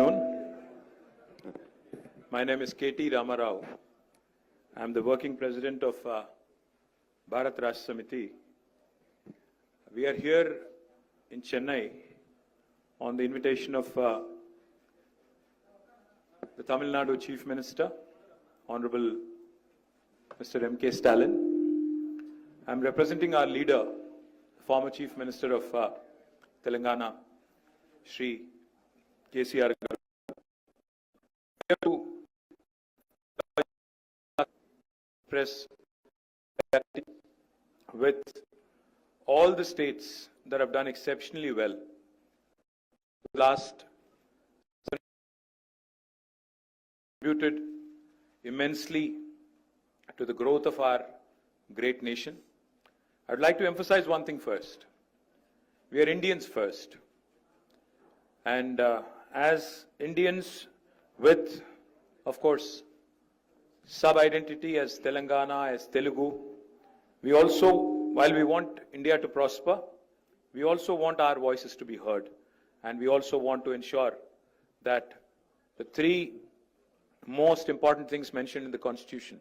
afternoon. My name is KT Ramarao. I am the working president of Bharat Rashtra Samiti. We are here in Chennai on the invitation of the Tamil Nadu Chief Minister, Honorable Mr. M.K. Stalin. I am representing our leader, former Chief Minister of Telangana, Shri KCR. To press with all the states that have done exceptionally well last contributed immensely to the growth of our great nation. I'd like to emphasize one thing first. We are Indians first. And as Indians with, of course, sub-identity as Telangana, as Telugu, we also, while we want India to prosper, we also want our voices to be heard. And we also want to ensure that the three most important things mentioned in the Constitution,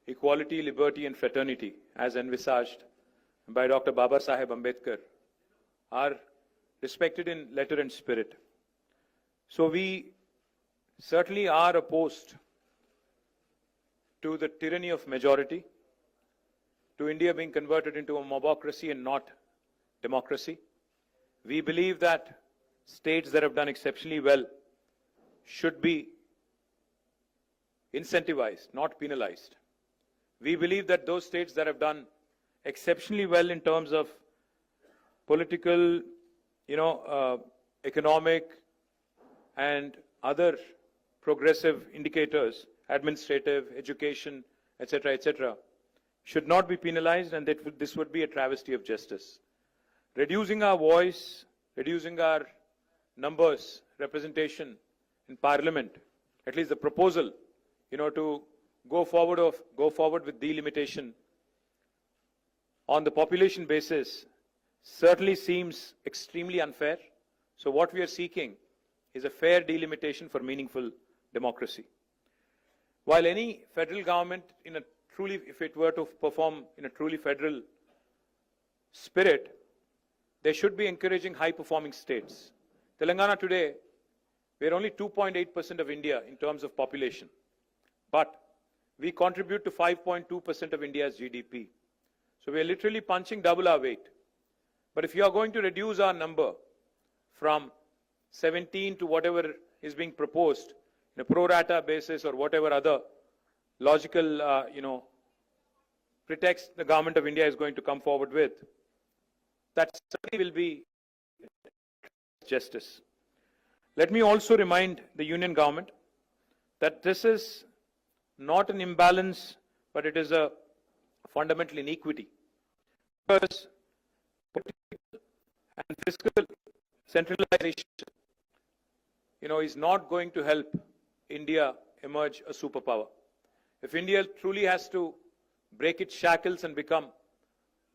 equality, liberty and fraternity, as envisaged by Dr. Baba Saheb Ambedkar, are respected in letter and spirit. So we certainly are opposed to the tyranny of majority, to India being converted into a mobocracy and not democracy. We believe that states that have done exceptionally well should be incentivized, not penalized. We believe that those states that have done exceptionally well in terms of political, economic and other progressive indicators, administrative, education, etc., should not be penalized, and that this would be a travesty of justice. Reducing our voice, reducing our numbers, representation in Parliament, at least the proposal, to go forward with delimitation on the population basis certainly seems extremely unfair. So what we are seeking is a fair delimitation for meaningful democracy. While any federal government, if it were to perform in a truly federal spirit, they should be encouraging high-performing states. Telangana today, we are only 2.8% of India in terms of population, but we contribute to 5.2% of India's GDP. So we are literally punching double our weight. But if you are going to reduce our number from 17 to whatever is being proposed in a pro rata basis or whatever other logical, pretext the government of India is going to come forward with, that certainly will be justice. Let me also remind the union government that this is not an imbalance, but it is a fundamental inequity. Because political and fiscal centralization, is not going to help India emerge a superpower. If India truly has to break its shackles and become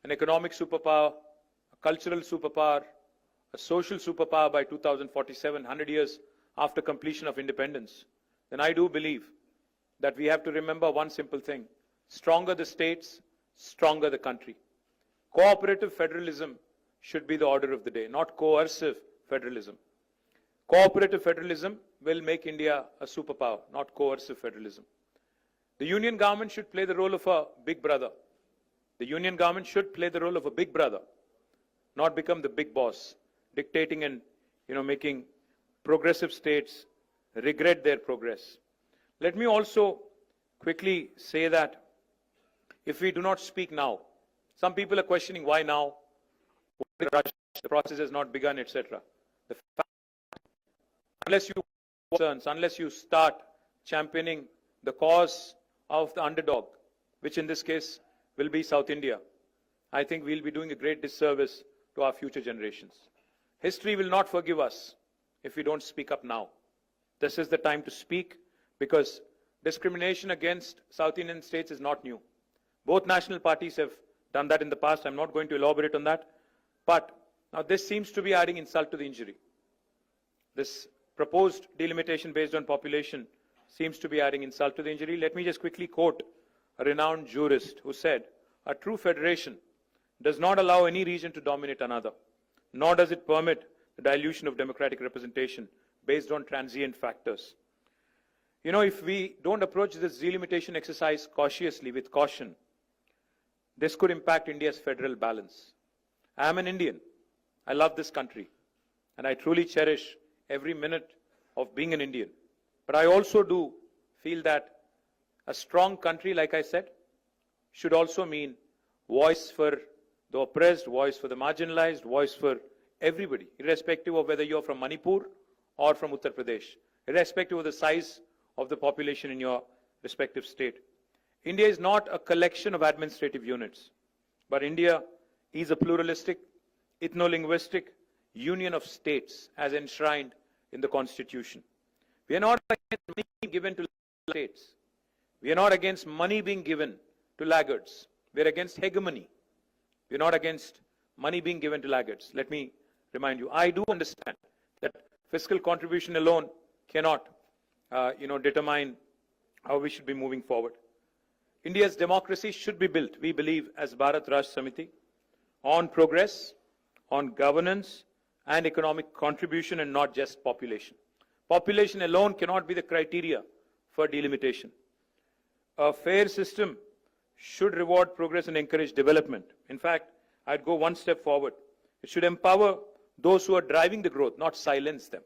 an economic superpower, a cultural superpower, a social superpower by 2047, 100 years after completion of independence, then I do believe that we have to remember one simple thing: stronger the states, stronger the country. Cooperative federalism should be the order of the day, not coercive federalism. Cooperative federalism will make India a superpower, not coercive federalism. The union government should play the role of a big brother. The union government should play the role of a big brother, not become the big boss, dictating and making progressive states regret their progress. Let me also quickly say that if we do not speak now, some people are questioning why now, the process has not begun, etc. The fact, unless you start championing the cause of the underdog, which in this case will be South India, I think we'll be doing a great disservice to our future generations. History will not forgive us if we don't speak up now. This is the time to speak, because discrimination against South Indian states is not new. Both national parties have done that in the past. I'm not going to elaborate on that. But now this seems to be adding insult to the injury. This proposed delimitation based on population seems to be adding insult to the injury. Let me just quickly quote a renowned jurist who said, "A true federation does not allow any region to dominate another, nor does it permit the dilution of democratic representation based on transient factors." You know, if we don't approach this delimitation exercise cautiously, with caution, this could impact India's federal balance. I am an Indian. I love this country. And I truly cherish every minute of being an Indian. But I also do feel that a strong country, like I said, should also mean voice for the oppressed, voice for the marginalized, voice for everybody, irrespective of whether you're from Manipur or from Uttar Pradesh, irrespective of the size of the population in your respective state. India is not a collection of administrative units, but India is a pluralistic, ethno-linguistic union of states as enshrined in the Constitution. We are not against money being given to states. We are not against money being given to laggards. We are against hegemony. We are not against money being given to laggards. Let me remind you, I do understand that fiscal contribution alone cannot determine how we should be moving forward. India's democracy should be built, we believe, as Bharat Rashtra Samiti, on progress, on governance and economic contribution, and not just population. Population alone cannot be the criteria for delimitation. A fair system should reward progress and encourage development. In fact, I'd go one step forward. It should empower those who are driving the growth, not silence them.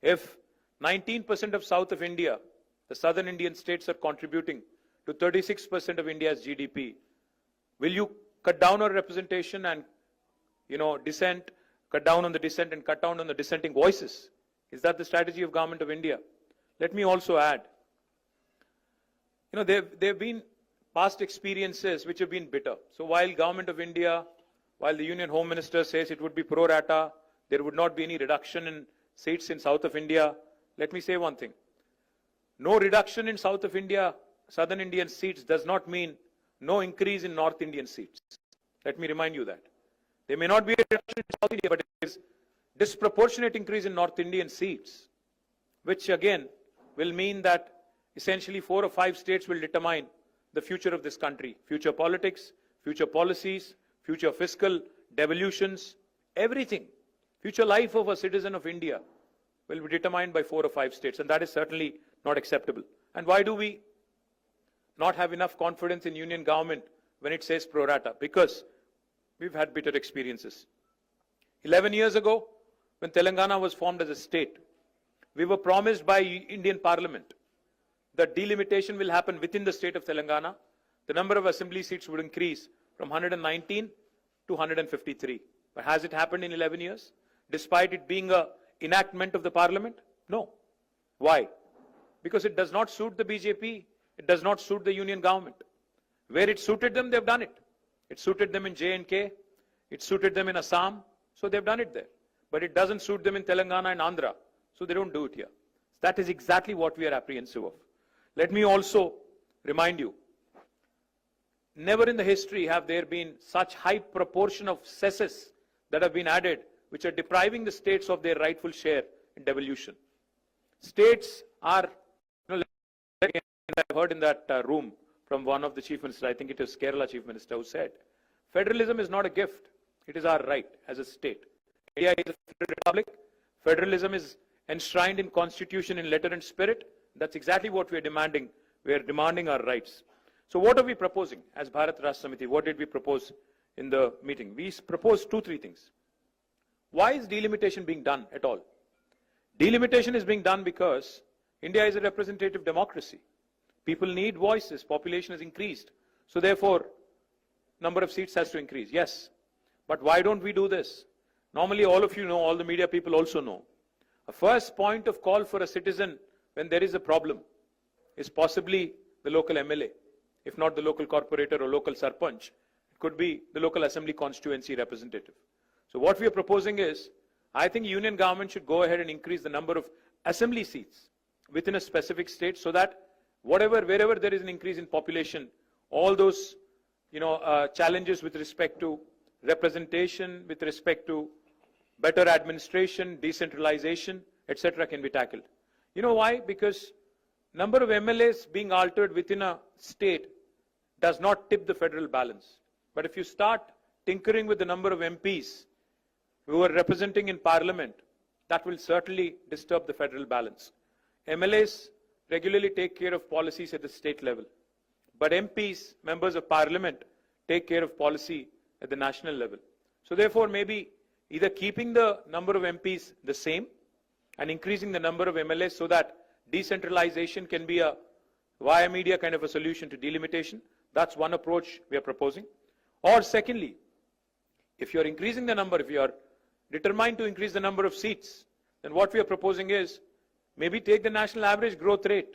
If 19% of South of India, the southern Indian states, are contributing to 36% of India's GDP, will you cut down on representation and, dissent, cut down on the dissent and cut down on the dissenting voices? Is that the strategy of Government of India? Let me also add, there have been past experiences which have been bitter. So while Government of India, while the Union Home Minister says it would be pro rata, there would not be any reduction in seats in South of India, let me say one thing. No reduction in South of India, Southern Indian seats does not mean no increase in North Indian seats. Let me remind you that. There may not be a reduction in South India, but it is disproportionate increase in North Indian seats, which again will mean that essentially 4 or 5 states will determine the future of this country, future politics, future policies, future fiscal devolutions, everything. Future life of a citizen of India will be determined by 4 or 5 states, and that is certainly not acceptable. And why do we not have enough confidence in union government when it says pro rata? Because we've had bitter experiences. 11 years ago, when Telangana was formed as a state, we were promised by Indian Parliament that delimitation will happen within the state of Telangana. The number of assembly seats would increase from 119 to 153. But has it happened in 11 years? Despite it being an enactment of the Parliament? No. Why? Because it does not suit the BJP. It does not suit the union government. Where it suited them, they've done it. It suited them in J&K. It suited them in Assam. So they've done it there. But it doesn't suit them in Telangana and Andhra. So they don't do it here. That is exactly what we are apprehensive of. Let me also remind you, never in the history have there been such high proportion of cesses that have been added, which are depriving the states of their rightful share in devolution. States are, I've heard in that room from one of the chief ministers, I think it is Kerala chief minister, who said, federalism is not a gift, it is our right as a state. India is a federal republic. Federalism is enshrined in constitution in letter and spirit. That's exactly what we are demanding. We are demanding our rights. So what are we proposing as Bharat Rashtra Samiti? What did we propose in the meeting? We proposed 2-3 things. Why is delimitation being done at all? Delimitation is being done because India is a representative democracy. People need voices. Population has increased. So therefore, number of seats has to increase. Yes. But why don't we do this? Normally, all of you know, all the media people also know. A first point of call for a citizen when there is a problem is possibly the local MLA, if not the local corporator or local sarpanch. It could be the local assembly constituency representative. So what we are proposing is, I think union government should go ahead and increase the number of assembly seats within a specific state so that wherever there is an increase in population, all those challenges with respect to representation, with respect to better administration, decentralization, etc. can be tackled. You know why? Because number of MLAs being altered within a state does not tip the federal balance. But if you start tinkering with the number of MPs who are representing in parliament, that will certainly disturb the federal balance. MLAs regularly take care of policies at the state level, but MPs, members of parliament, take care of policy at the national level. So therefore, maybe either keeping the number of MPs the same and increasing the number of MLAs so that decentralization can be a via media kind of a solution to delimitation. That's one approach we are proposing. Or secondly, if you're increasing the number, if you are determined to increase the number of seats, then what we are proposing is maybe take the national average growth rate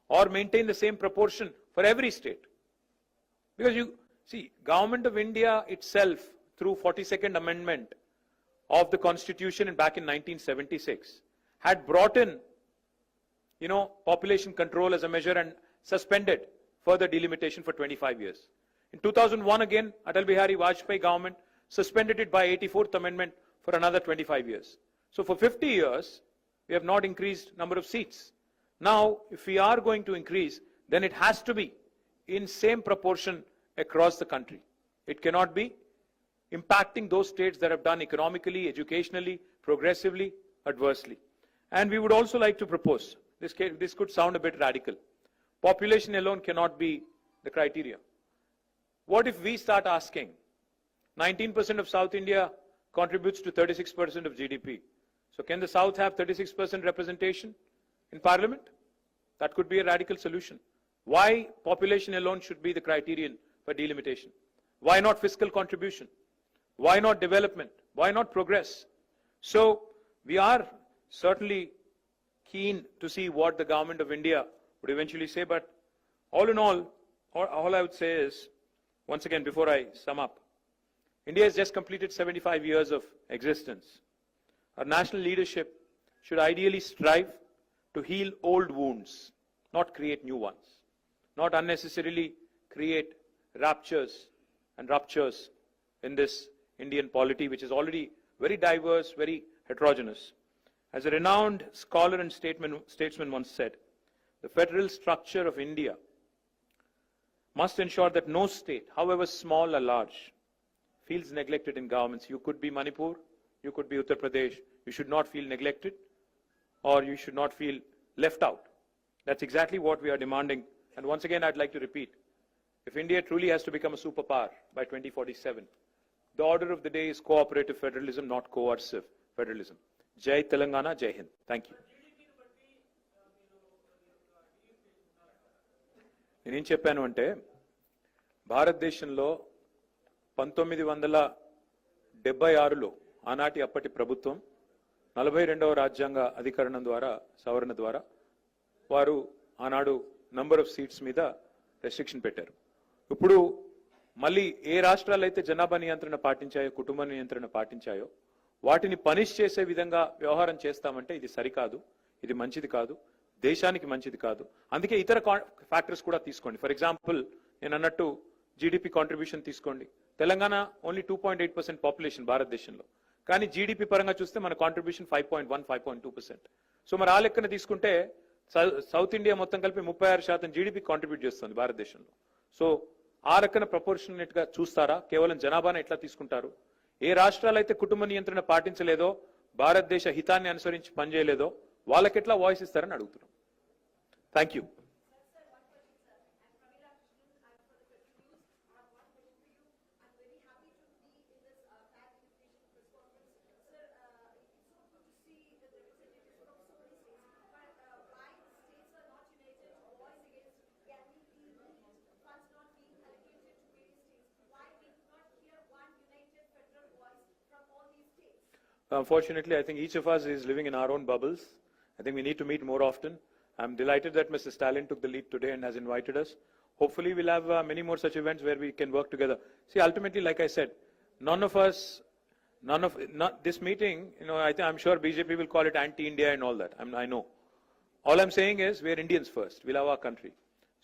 or maintain the same proportion for every state. Because you see, Government of India itself, through 42nd Amendment of the Constitution and back in 1976, had brought in, population control as a measure and suspended further delimitation for 25 years. In 2001 again, Atal Bihari Vajpayee government suspended it by 84th Amendment for another 25 years. So for 50 years, we have not increased number of seats. Now, if we are going to increase, then it has to be in same proportion across the country. It cannot be impacting those states that have done economically, educationally, progressively, adversely. And we would also like to propose, this could sound a bit radical. Population alone cannot be the criteria. What if we start asking, 19% of South India contributes to 36% of GDP. So can the South have 36% representation in Parliament? That could be a radical solution. Why population alone should be the criterion for delimitation? Why not fiscal contribution? Why not development? Why not progress? So we are certainly keen to see what the Government of India would eventually say, but all in all I would say is, once again, before I sum up, India has just completed 75 years of existence. Our national leadership should ideally strive to heal old wounds, not create new ones, not unnecessarily create ruptures in this Indian polity, which is already very diverse, very heterogeneous. As a renowned scholar and statesman once said, the federal structure of India must ensure that no state, however small or large, feels neglected in governments. You could be Manipur, you could be Uttar Pradesh. You should not feel neglected or you should not feel left out. That's exactly what we are demanding. And once again, I'd like to repeat, if India truly has to become a superpower by 2047, the order of the day is cooperative federalism, not coercive federalism. Jai Telangana, Jai Hind. Thank you. నేనేం చెప్పాను అంటే భారతదేశంలో 1976లో ఆనాటి అప్పటి ప్రభుత్వం 42వ రాజ్యాంగ అధికరణం ద్వారా సవరణ ద్వారా వారు ఆనాడు నంబర్ ఆఫ్ సీట్స్ మీద రెస్ట్రిక్షన్ పెట్టారు. ఇప్పుడు మళ్ళీ ఏ రాష్ట్రాలు అయితే జనాభా నియంత్రణ పాటించాయో, కుటుంబ నియంత్రణ పాటించాయో వాటిని పనిష్ చేసే విధంగా వ్యవహారం చేస్తామంటే ఇది సరికాదు, ఇది మంచిది కాదు, దేశానికి మంచిది కాదు. అందుకే ఇతర ఫ్యాక్టర్స్ కూడా తీసుకోండి. ఫర్ ఎగ్జాంపుల్ నేను అన్నట్టు జీడిపి కాంట్రిబ్యూషన్ తీసుకోండి. తెలంగాణ ఓన్లీ 2.8% పాపులేషన్ భారతదేశంలో, కానీ జీడిపి పరంగా చూస్తే మన కాంట్రిబ్యూషన్ 5.1, 5.2%. సో మరి ఆ లెక్కన తీసుకుంటే సౌత్ ఇండియా మొత్తం కలిపి 36% జీడిపి కాంట్రిబ్యూట్ చేస్తుంది భారతదేశంలో. సో ఆ రకన ప్రపోర్షనేట్ గా చూస్తారా? కేవలం జనాభాను ఎట్లా తీసుకుంటారు? ఏ రాష్ట్రాలు అయితే కుటుంబ నియంత్రణ పాటించలేదో, భారతదేశ హితాన్ని అనుసరించి పనిచేయలేదో వాళ్ళకెట్లా వాయిస్ ఇస్తారని అడుగుతున్నాం. Thank you. Unfortunately, I think each of us is living in our own bubbles. I think we need to meet more often. I'm delighted that Mr. Stalin took the lead today and has invited us. Hopefully, we'll have many more such events where we can work together. See, ultimately, like I said, this meeting, I'm sure BJP will call it anti-India and all that. I know. All I'm saying is we're Indians first. We love our country.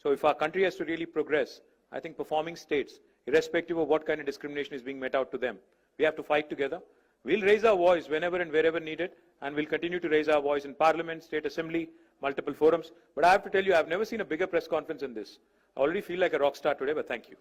So if our country has to really progress, I think performing states, irrespective of what kind of discrimination is being met out to them, we have to fight together. We'll raise our voice whenever and wherever needed, and we'll continue to raise our voice in Parliament, State Assembly, multiple forums. But I have to tell you, I've never seen a bigger press conference than this. I already feel like a rock star today, but thank you.